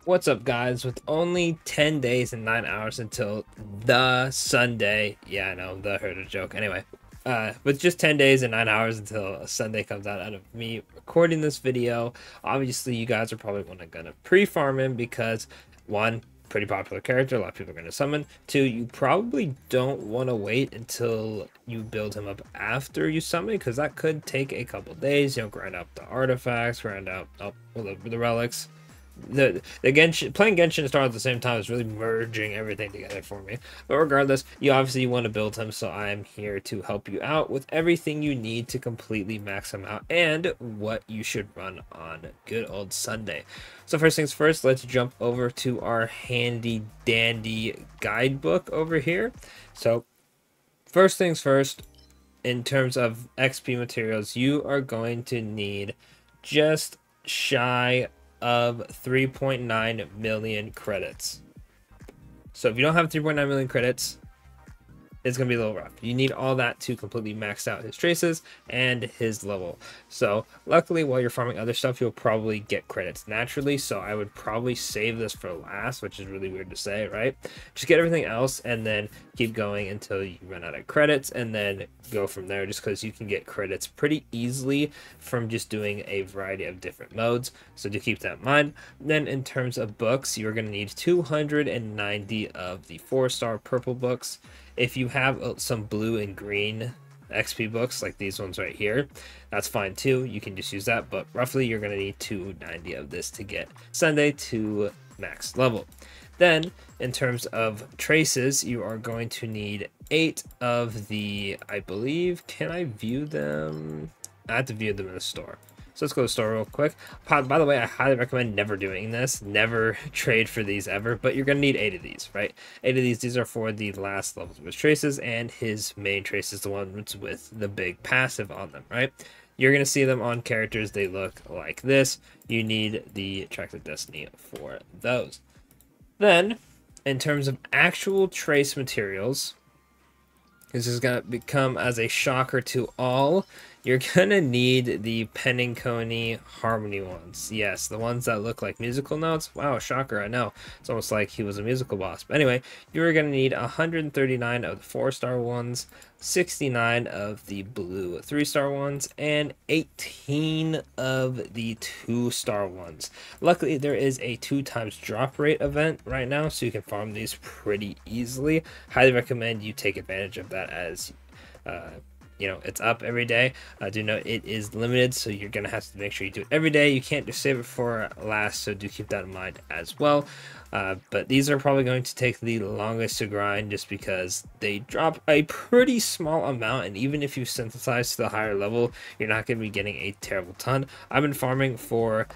What's up, guys? With only 10 days and 9 hours until the Sunday. Yeah, I know, the herder joke. Anyway, with just 10 days and 9 hours until Sunday comes out of me recording this video, obviously you guys are probably gonna pre-farm him because, one, pretty popular character, a lot of people are going to summon. Two, you probably don't want to wait until you build him up after you summon, because that could take a couple days. You know, grind out the artifacts, grind out the relics. The Genshin, playing Genshin and Star at the same time is really merging everything together for me. But regardless, you obviously want to build him, so I'm here to help you out with everything you need to completely max him out and what you should run on good old Sunday. So first things first, let's jump over to our handy dandy guidebook over here. So first things first, in terms of XP materials, you are going to need just shy of 3.9 million credits. So if you don't have 3.9 million credits, it's gonna be a little rough. You need all that to completely max out his traces and his level. So luckily, while you're farming other stuff, you'll probably get credits naturally. So I would probably save this for last, which is really weird to say, right? Just get everything else and then keep going until you run out of credits, and then go from there, just because you can get credits pretty easily from just doing a variety of different modes. So do keep that in mind. Then in terms of books, you're going to need 290 of the 4-star purple books. If you have some blue and green XP books like these ones right here, that's fine too. You can just use that, but roughly you're going to need 290 of this to get Sunday to max level. Then in terms of traces, you are going to need 8 of the, I believe, can I view them? I have to view them in the store. So let's go to the store real quick. By the way, I highly recommend never doing this. Never trade for these ever, but you're going to need 8 of these, right? 8 of these are for the last levels of his traces, and his main trace is the ones with the big passive on them, right? You're going to see them on characters. They look like this. You need the Tracks of Destiny for those. Then, in terms of actual trace materials, this is going to become as a shocker to all. You're going to need the Penniconi Harmony ones. Yes, the ones that look like musical notes. Wow, shocker, I know. It's almost like he was a musical boss. But anyway, you're going to need 139 of the 4-star ones, 69 of the blue 3-star ones, and 18 of the 2-star ones. Luckily, there is a 2x drop rate event right now, so you can farm these pretty easily. Highly recommend you take advantage of that, as you know, it's up every day. Do know it is limited, so you're gonna have to make sure you do it every day. You can't just save it for last, so do keep that in mind as well. But these are probably going to take the longest to grind, just because they drop a pretty small amount, and even if you synthesize to the higher level, you're not going to be getting a terrible ton. I've been farming for,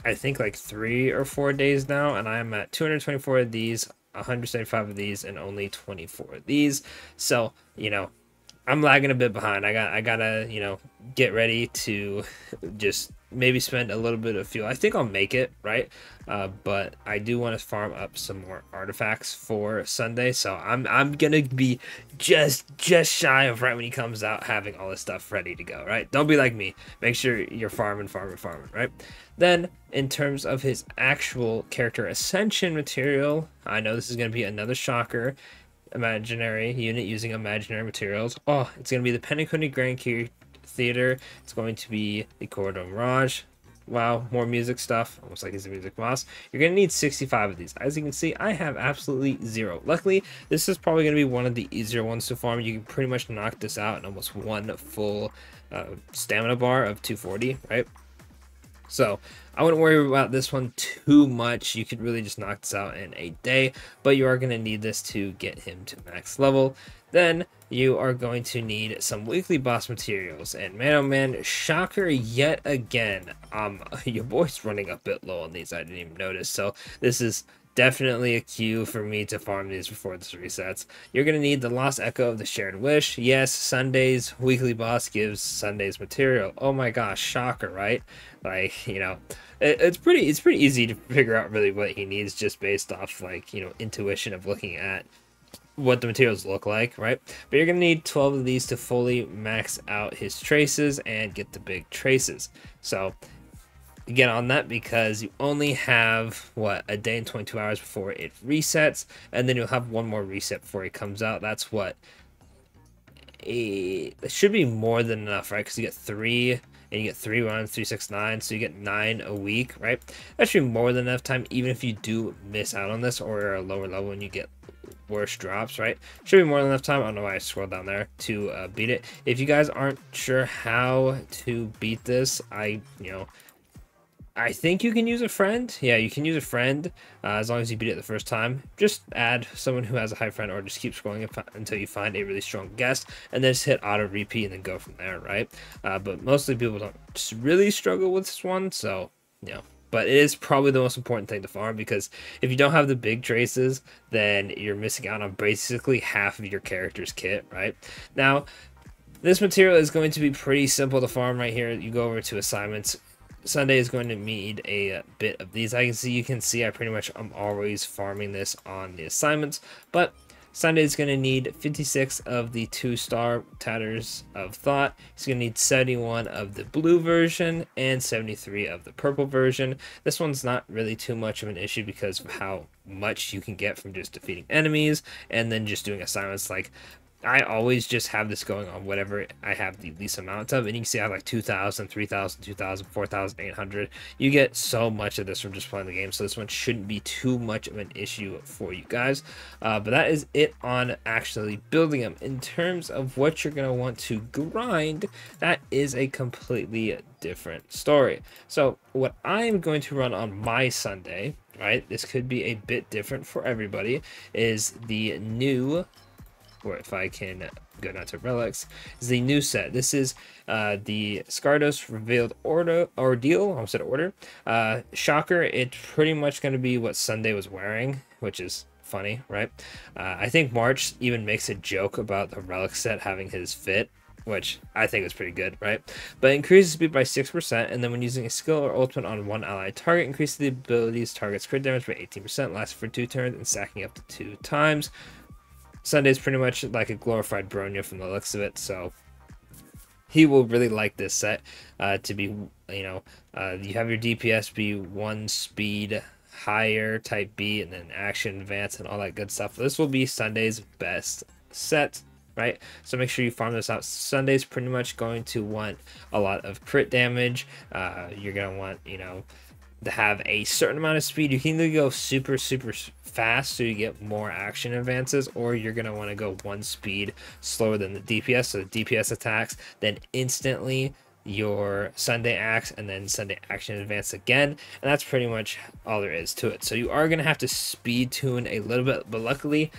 I think, like 3 or 4 days now, and I am at 224 of these, 175 of these, and only 24 of these. So, you know, I'm lagging a bit behind. I gotta, you know, get ready to just maybe spend a little bit of fuel. I think I'll make it, right? But I do want to farm up some more artifacts for Sunday, so I'm gonna be just shy of right when he comes out, having all this stuff ready to go, right? Don't be like me. Make sure you're farming, right? Then, in terms of his actual character ascension material, I know this is gonna be another shocker. Imaginary unit using imaginary materials. Oh, it's going to be the Penniconi Grand Theater. It's going to be the Corridor Mirage. Wow, more music stuff. Almost like he's a music boss. You're going to need 65 of these. As you can see, I have absolutely 0. Luckily, this is probably going to be one of the easier ones to farm. You can pretty much knock this out in almost one full stamina bar of 240, right? So I wouldn't worry about this one too much. You could really just knock this out in a day, but you are going to need this to get him to max level. Then you are going to need some weekly boss materials, and man oh man, shocker yet again, your boy's running a bit low on these. I didn't even notice, so this is definitely a cue for me to farm these before this resets. You're going to need the Lost Echo of the Shared Wish. Yes, Sunday's weekly boss gives Sunday's material. Oh my gosh, shocker, right? Like, you know, it's pretty easy to figure out really what he needs, just based off, like, you know, intuition of looking at what the materials look like, right? But you're going to need 12 of these to fully max out his traces and get the big traces. So get on that because you only have what, a day and 22 hours before it resets, and then you'll have one more reset before it comes out. That's what, it should be more than enough, right? Because you get 3 and you get 3 runs, 3, 6, 9, so you get 9 a week, right? That should be more than enough time, even if you do miss out on this or are a lower level and you get worse drops, right? Should be more than enough time. I don't know why I scrolled down there to beat it. If you guys aren't sure how to beat this, I think you can use a friend. Yeah, you can use a friend as long as you beat it the first time. Just add someone who has a high friend, or just keep scrolling until you find a really strong guest, and then just hit auto repeat and then go from there, right? But mostly people don't really struggle with this one, so but it is probably the most important thing to farm, because if you don't have the big traces, then you're missing out on basically half of your character's kit, right? Now, this material is going to be pretty simple to farm right here. You go over to assignments. Sunday is going to need a bit of these. You can see I pretty much am always farming this on the assignments, but Sunday is going to need 56 of the 2-star Tatters of Thought. He's going to need 71 of the blue version and 73 of the purple version. This one's not really too much of an issue because of how much you can get from just defeating enemies and then just doing assignments. Like, I always just have this going on whatever I have the least amount of, and you can see I have like 2,000, 3,000, 2,000, 4,800. You get so much of this from just playing the game, so this one shouldn't be too much of an issue for you guys. But that is it on actually building them. In terms of what you're going to want to grind, that is a completely different story. So what I'm going to run on my Sunday, right, this could be a bit different for everybody, is the new, or if I can go down to relics, is the new set. This is the Skardos Revealed Ordeal. I almost said order. Shocker, it's pretty much going to be what Sunday was wearing, which is funny, right? I think March even makes a joke about the relic set having his fit, which I think is pretty good, right? But increases speed by 6%, and then when using a skill or ultimate on one allied target, increases the ability's target's crit damage by 18%, lasts for 2 turns, and stacking up to 2 times. Sunday's pretty much like a glorified Bronya from the looks of it, so he will really like this set to be, you have your DPS be 1 speed higher, type B, and then action, advance, and all that good stuff. This will be Sunday's best set, right? So make sure you farm this out. Sunday's pretty much going to want a lot of crit damage. You're going to want, to have a certain amount of speed. You can either go super fast so you get more action advances, or you're going to want to go 1 speed slower than the DPS, so the DPS attacks, then instantly your Sunday acts, and then Sunday action advance again, and that's pretty much all there is to it. So you are going to have to speed tune a little bit, but luckily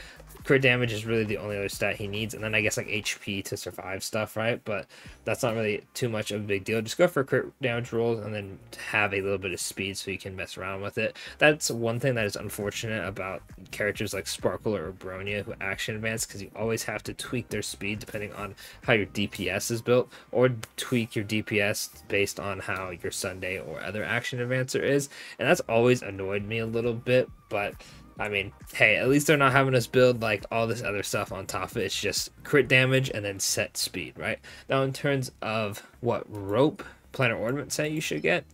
crit damage is really the only other stat he needs, and then I guess like HP to survive stuff, right? But that's not really too much of a big deal. Just go for crit damage rolls and then have a little bit of speed so you can mess around with it. That's one thing that is unfortunate about characters like Sparkle or Bronya who action advance, because you always have to tweak their speed depending on how your DPS is built, or tweak your DPS based on how your Sunday or other action advancer is, and that's always annoyed me a little bit. But I mean, hey, at least they're not having us build like all this other stuff on top of it. It's just crit damage and then set speed, right? Now, in terms of what rope planet ornament set you should get,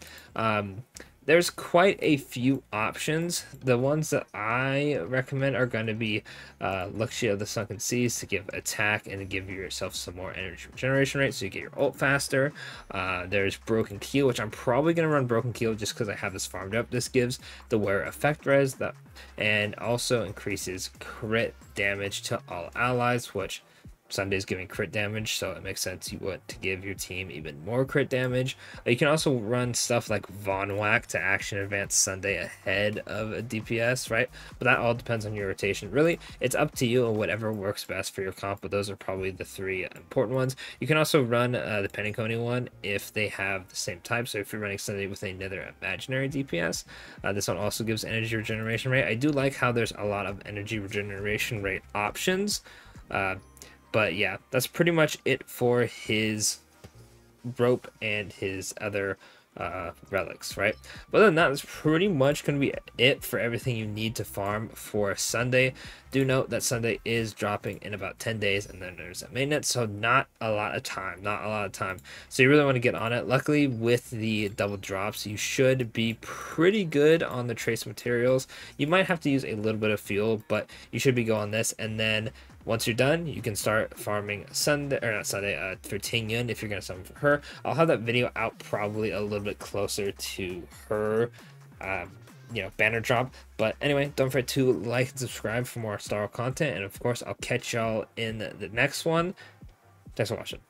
there's quite a few options. The ones that I recommend are going to be Luxia of the Sunken Seas to give attack and to give yourself some more energy regeneration rate so you get your ult faster. There's Broken Keel, which I'm probably going to run Broken Keel just because I have this farmed up. This gives the wear effect res and also increases crit damage to all allies, which Sunday's giving crit damage, so it makes sense you want to give your team even more crit damage. You can also run stuff like Von Whack to action advance Sunday ahead of a DPS, right? But that all depends on your rotation. Really, it's up to you and whatever works best for your comp, but those are probably the 3 important ones. You can also run the Pennyconey one if they have the same type. So if you're running Sunday with another imaginary DPS, this one also gives energy regeneration rate. I do like how there's a lot of energy regeneration rate options. But yeah, that's pretty much it for his rope and his other relics, right? But other than that, that's pretty much going to be it for everything you need to farm for Sunday. Do note that Sunday is dropping in about 10 days, and then there's a maintenance, so not a lot of time. So you really want to get on it. Luckily, with the double drops, you should be pretty good on the trace materials. You might have to use a little bit of fuel, but you should be good on this. And then once you're done, you can start farming Sunday, or not Sunday, for Ting Yun if you're going to summon for her. I'll have that video out probably a little bit closer to her, banner drop. But anyway, don't forget to like and subscribe for more Star Wars content. And of course, I'll catch y'all in the next one. Thanks for watching.